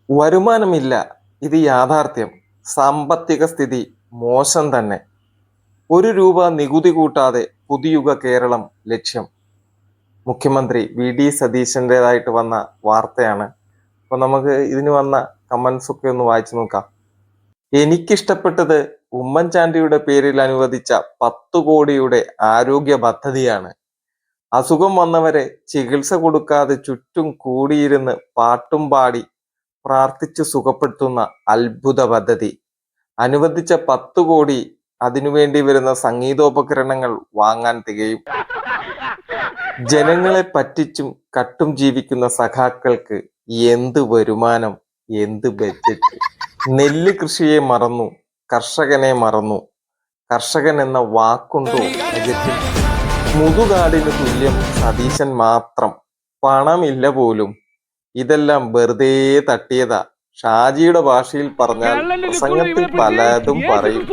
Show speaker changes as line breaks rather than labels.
വരുമാനമില്ല. ഇത് യാഥാർത്ഥ്യം. സാമ്പത്തിക സ്ഥിതി മോശം തന്നെ. ₹1 നികുതി കൂട്ടാതെ പുതുയുഗ കേരളം ലക്ഷ്യം. മുഖ്യമന്ത്രി വി.ഡി. സതീശൻ്റെതായിട്ട് വന്ന വാർത്തയാണ്. അപ്പൊ നമുക്ക് ഇതിന് വന്ന കമന്റ്സ് ഒക്കെ ഒന്ന് വായിച്ചു നോക്കാം. എനിക്കിഷ്ടപ്പെട്ടത് ഉമ്മൻചാണ്ടിയുടെ പേരിൽ അനുവദിച്ച 10 കോടിയുടെ ആരോഗ്യ പദ്ധതിയാണ്. അസുഖം വന്നവരെ ചികിത്സ കൊടുക്കാതെ ചുറ്റും കൂടിയിരുന്ന് പാട്ടും പാടി പ്രാർത്ഥിച്ചു സുഖപ്പെടുത്തുന്ന അത്ഭുത പദ്ധതി. അനുവദിച്ച 10 കോടി അതിനുവേണ്ടി വരുന്ന സംഗീതോപകരണങ്ങൾ വാങ്ങാൻ തികയും. ജനങ്ങളെ പറ്റിച്ചും കട്ടും ജീവിക്കുന്ന സഖാക്കൾക്ക് എന്ത് വരുമാനം, എന്ത് ബഡ്ജറ്റ്. നെല്ല് കൃഷിയെ മറന്നു, കർഷകനെ മറന്നു. കർഷകൻ എന്ന വാക്കുണ്ടോ ബജറ്റിൽ? മുതുകാടിന് തുല്യം സതീശൻ മാത്രം. പണമില്ല പോലും. ഇതെല്ലാം വെറുതെ തട്ടിയതാ. ഷാജിയുടെ ഭാഷയിൽ പറഞ്ഞാൽ പ്രസംഗത്തിൽ പലതും പറയും.